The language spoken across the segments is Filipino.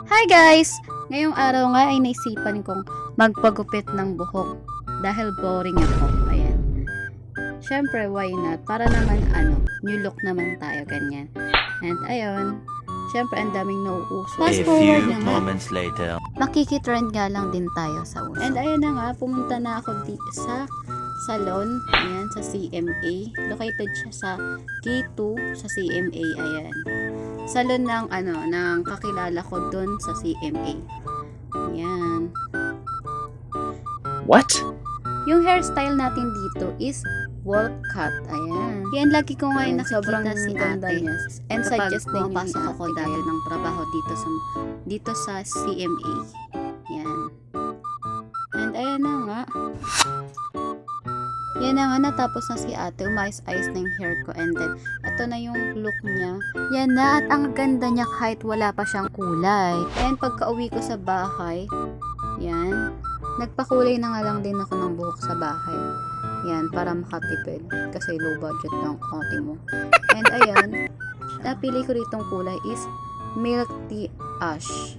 Hi guys! Ngayong araw nga ay naisipan kong magpagupit ng buhok dahil boring ako. Ayan. Syempre, why not? Para naman new look naman tayo, ganyan. And ayun, syempre ang daming nauuso. Fast A forward few na nga. moments later. Makikitrend nga lang din tayo sa uso. And ayun na nga, pumunta na ako dito sa salon, ayan, sa CMA. Located siya sa K2 sa CMA, ayan. Salon ng ng kakilala ko doon sa CMA. Ayan. What? Yung hairstyle natin dito is wall cut. Ayan. Yan lagi ko ngayon nakikita si ate. And suggest din yung ako dati ng trabaho dito sa CMA. Yan. And ayan na nga. Yan na nga, natapos na si ate. Umayos-ayos na yung hair ko. And then, ito na yung look niya. Yan na, at ang ganda niya kahit wala pa siyang kulay. And pagka uwi ko sa bahay, yan, nagpakulay na nga lang din ako ng buhok sa bahay. Yan, para makatipid. Kasi low budget lang konti mo. And ayan, napili ko ritong kulay is milk tea ash.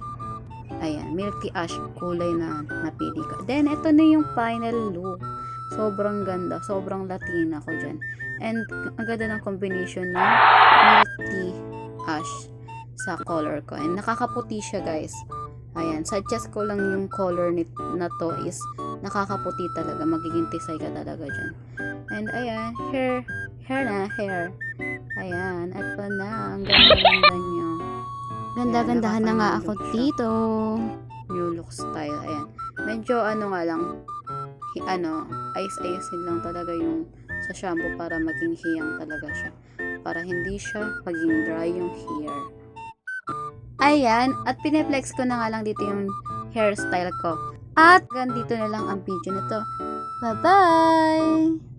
Ayan, milk tea ash kulay na napili ko. Then, ito na yung final look. Sobrang ganda, sobrang Latina ko dyan. And ang ganda ng combination ng milk tea ash sa color ko. And nakakaputi siya, guys. Ayan, suggest ko lang yung color na to is nakakaputi talaga. Magiging tisay ka talaga dyan. And ayan, hair. Ayan, ito na. Ang ganda nyo. Ganda-gandahan na nga ako dito. New look style. Ayan. Medyo nga lang, ayos-ayosin lang talaga yung sa shampoo para maging hiyang talaga siya. Para hindi siya maging dry yung hair. Ayan, at pineflex ko na nga lang dito yung hairstyle ko. At ganito na lang ang video nito. Bye-bye!